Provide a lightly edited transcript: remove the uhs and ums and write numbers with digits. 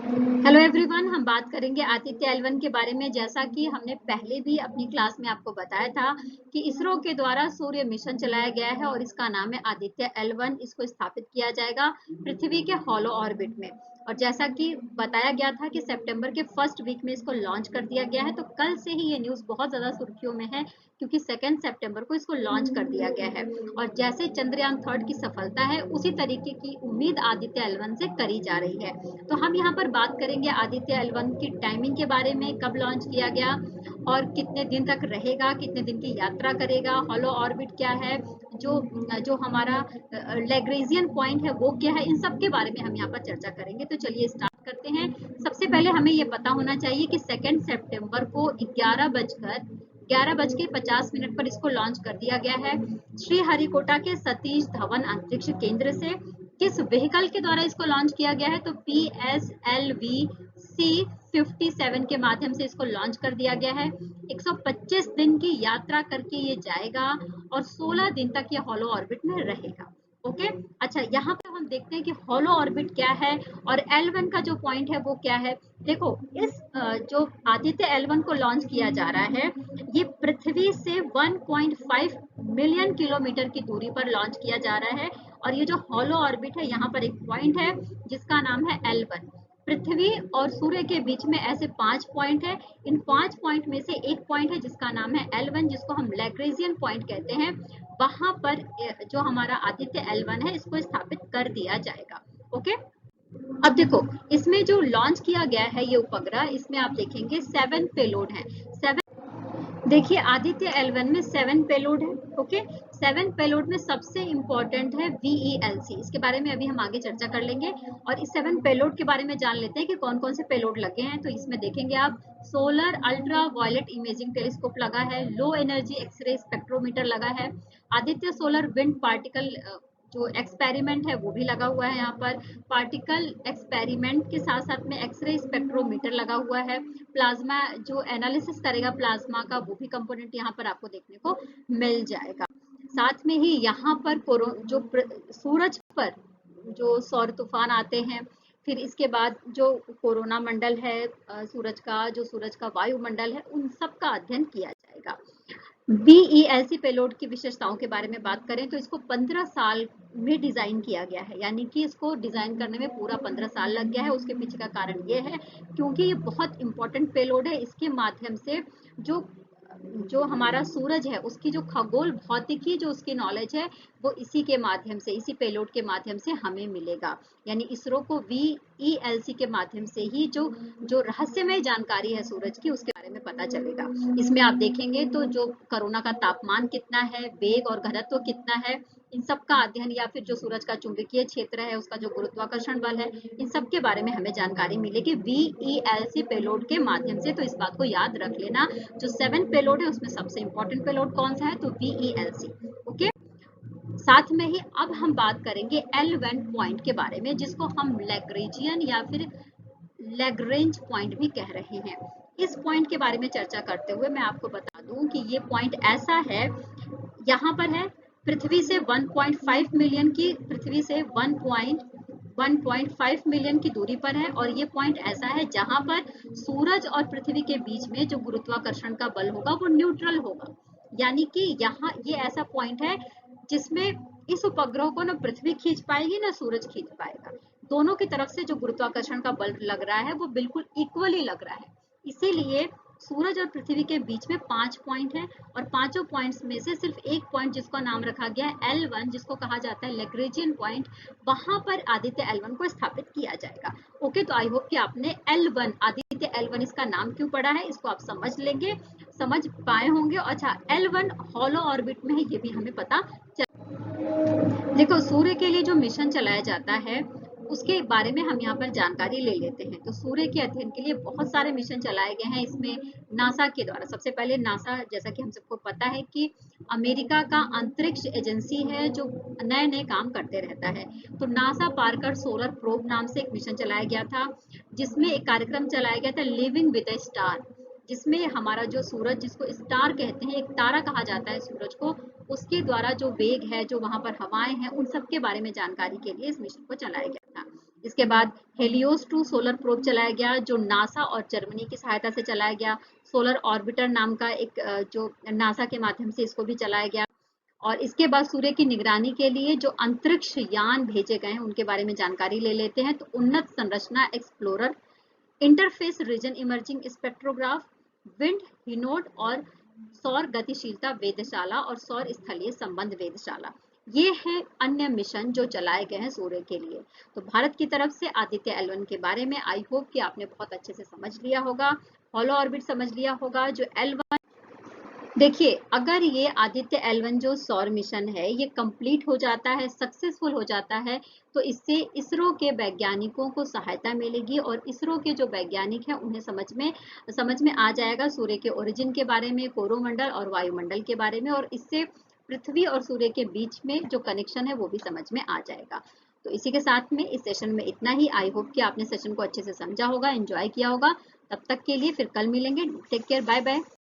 Hello everyone, हम बात करेंगे आदित्य L1 के बारे में। जैसा कि हमने पहले भी अपनी क्लास में आपको बताया था कि इसरो के द्वारा सूर्य मिशन चलाया गया है और इसका नाम है आदित्य L1। इसको स्थापित किया जाएगा पृथ्वी के हॉलो ऑर्बिट में। और जैसा कि बताया गया था कि सितंबर के फर्स्ट वीक में इसको लॉन्च कर दिया गया है। तो कल से ही ये न्यूज़ बहुत ज़्यादा सुर्खियों में है क्योंकि 2 सितंबर को इसको लॉन्च कर दिया गया है। और जैसे चंद्रयान 3 की सफलता है, उसी तरीके की उम्मीद आदित्य L1 से करी जा रही है। तो हम यहाँ पर बात करेंगे आदित्य L1 की टाइमिंग के बारे में, कब लॉन्च किया गया और कितने दिन तक रहेगा, कितने दिन की यात्रा करेगा, हॉलो ऑर्बिट क्या है, जो जो हमारा लैग्रेंजियन पॉइंट है वो क्या है, इन सब के बारे में हम यहाँ पर चर्चा करेंगे। तो चलिए स्टार्ट करते हैं। सबसे पहले हमें ये पता होना चाहिए कि 2 सितंबर को 11:50 पर इसको लॉन्च कर दिया गया है श्रीहरिकोटा के सतीश धवन अंतरिक्ष केंद्र से। किस व्हीकल के द्वारा इसको लॉन्च किया गया है? तो PSLV C57 के माध्यम से इसको लॉन्च कर दिया गया है। 125 दिन की यात्रा करके ये जाएगा और 16 दिन तक ये हॉलो ऑर्बिट में रहेगा। ओके, अच्छा, यहाँ पे हम देखते हैं कि हॉलो ऑर्बिट क्या है और L1 का जो पॉइंट है वो क्या है। देखो, इस जो आदित्य L1 को लॉन्च किया जा रहा है, ये पृथ्वी से 1.5 मिलियन किलोमीटर की दूरी पर लॉन्च किया जा रहा है। और ये जो हॉलो ऑर्बिट है, यहाँ पर एक पॉइंट है जिसका नाम है L1। पृथ्वी और सूर्य के बीच में ऐसे 5 पॉइंट है। इन 5 पॉइंट में से एक पॉइंट है जिसका नाम है L1, जिसको हम लैग्रेंजियन पॉइंट कहते हैं। वहां पर जो हमारा आदित्य L1 है, इसको स्थापित कर दिया जाएगा। ओके, अब देखो, इसमें जो लॉन्च किया गया है ये उपग्रह, इसमें आप देखेंगे 7 पेलोड है। 7, देखिए, आदित्य L1 में 7 पेलोड है। ओके, 7 पेलोड में सबसे इंपॉर्टेंट है VELC। इसके बारे में अभी हम आगे चर्चा कर लेंगे। और इस 7 पेलोड के बारे में जान लेते हैं कि कौन कौन से पेलोड लगे हैं। तो इसमें देखेंगे आप, solar ultraviolet imaging telescope लगा है, लो एनर्जी एक्सरे स्पेक्ट्रोमीटर लगा है, आदित्य सोलर विंड पार्टिकल जो एक्सपेरिमेंट है वो भी लगा हुआ है। यहाँ पर पार्टिकल एक्सपेरिमेंट के साथ साथ में एक्सरे स्पेक्ट्रोमीटर लगा हुआ है। प्लाज्मा जो एनालिसिस करेगा प्लाज्मा का, वो भी कंपोनेंट यहाँ पर आपको देखने को मिल जाएगा। साथ में ही यहाँ पर जो सूरज पर जो सौर तूफान आते हैं, फिर इसके बाद जो कोरोना मंडल है सूरज का, जो सूरज का वायुमंडल है, उन सब का अध्ययन किया जाएगा। BELC पेलोड की विशेषताओं के बारे में बात करें तो इसको 15 साल में डिजाइन किया गया है, यानी कि इसको डिजाइन करने में पूरा 15 साल लग गया है। उसके पीछे का कारण ये है क्योंकि ये बहुत इंपॉर्टेंट पेलोड है। इसके माध्यम से जो जो हमारा सूरज है उसकी जो खगोल भौतिकी, जो उसकी नॉलेज है, वो इसी के माध्यम से, इसी पेलोड के माध्यम से हमें मिलेगा। यानी इसरो को VELC के माध्यम से ही जो जो रहस्यमय जानकारी है सूरज की, उसके बारे में पता चलेगा। इसमें आप देखेंगे तो जो कोरोना का तापमान कितना है, वेग और घनत्व कितना है, इन सब का अध्ययन, या फिर जो सूरज का चुंबकीय क्षेत्र है, उसका जो गुरुत्वाकर्षण बल है, इन सब के बारे में हमें जानकारी मिलेगी VELC पेलोड के माध्यम से। तो इस बात को याद रख लेना, जो 7 पेलोड है उसमें सबसे इंपॉर्टेंट पेलोड कौन सा है? तो VELC। ओके, साथ में ही अब हम बात करेंगे L1 पॉइंट के बारे में, जिसको हम लैग्रेंजियन या फिर लैग्रेंज पॉइंट भी कह रहे हैं। इस पॉइंट के बारे में चर्चा करते हुए मैं आपको बता दूं कि ये पॉइंट ऐसा है, यहाँ पर है पृथ्वी से 1.5 मिलियन की, पृथ्वी से 1.5 मिलियन की दूरी पर है। और ये पॉइंट ऐसा है जहां पर सूरज और पृथ्वी के बीच में जो गुरुत्वाकर्षण का बल होगा वो न्यूट्रल होगा। यानी कि यहाँ ये ऐसा पॉइंट है जिसमें इस उपग्रह को ना पृथ्वी खींच पाएगी ना सूरज खींच पाएगा। दोनों की तरफ से जो गुरुत्वाकर्षण का बल लग रहा है वो बिल्कुल इक्वली लग रहा है। इसीलिए सूरज और पृथ्वी के बीच में 5 पॉइंट है और पांचों पॉइंट्स में से सिर्फ एक पॉइंट जिसका नाम रखा गया है L1, जिसको कहा जाता है लैग्रेंजियन पॉइंट, वहां पर आदित्य L1 को स्थापित किया जाएगा। ओके, तो आई होप कि आपने L1, आदित्य L1 इसका नाम क्यों पड़ा है इसको आप समझ लेंगे, समझ पाए होंगे। अच्छा, L1 हॉलो ऑर्बिट में है, ये भी हमें पता। देखो, सूर्य के लिए जो मिशन चलाया जाता है उसके बारे में हम यहाँ पर जानकारी ले लेते हैं। तो सूर्य के अध्ययन के लिए बहुत सारे मिशन चलाए गए हैं। इसमें नासा के द्वारा, सबसे पहले नासा, जैसा कि हम सबको पता है कि अमेरिका का अंतरिक्ष एजेंसी है जो नए नए काम करते रहता है। तो नासा पार्कर सोलर प्रोब नाम से एक मिशन चलाया गया था, जिसमें एक कार्यक्रम चलाया गया था लिविंग विद ए स्टार, जिसमें हमारा जो सूरज, जिसको स्टार कहते हैं, एक तारा कहा जाता है सूरज को, उसके द्वारा जो वेग है, जो वहां पर हवाएं हैं, उन सब के बारे में जानकारी के लिए इस मिशन को चलाया गया था। इसके बाद हेलियोस 2 सोलर प्रोब चलाया गया जो नासा और जर्मनी की सहायता से चलाया गया। सोलर ऑर्बिटर नाम का एक जो नासा के माध्यम से इसको भी चलाया गया। और इसके बाद सूर्य की निगरानी के लिए जो अंतरिक्ष यान भेजे गए हैं उनके बारे में जानकारी ले लेते हैं। तो उन्नत संरचना explorer, interface region emerging spectrograph, wind Hinode और सौर गतिशीलता वेधशाला और सौर स्थलीय संबंध वेधशाला, ये है अन्य मिशन जो चलाए गए हैं सूर्य के लिए। तो भारत की तरफ से आदित्य L1 के बारे में आई होप कि आपने बहुत अच्छे से समझ लिया होगा, हॉलो ऑर्बिट समझ लिया होगा। जो L1 देखिए, अगर ये आदित्य L1 जो सौर मिशन है ये कंप्लीट हो जाता है, सक्सेसफुल हो जाता है, तो इससे इसरो के वैज्ञानिकों को सहायता मिलेगी और इसरो के जो वैज्ञानिक हैं उन्हें समझ में आ जाएगा सूर्य के ओरिजिन के बारे में, कोरोमंडल और वायुमंडल के बारे में, और इससे पृथ्वी और सूर्य के बीच में जो कनेक्शन है वो भी समझ में आ जाएगा। तो इसी के साथ में इस सेशन में इतना ही। आई होप कि आपने सेशन को अच्छे से समझा होगा, एंजॉय किया होगा। तब तक के लिए फिर कल मिलेंगे। Take care, bye bye.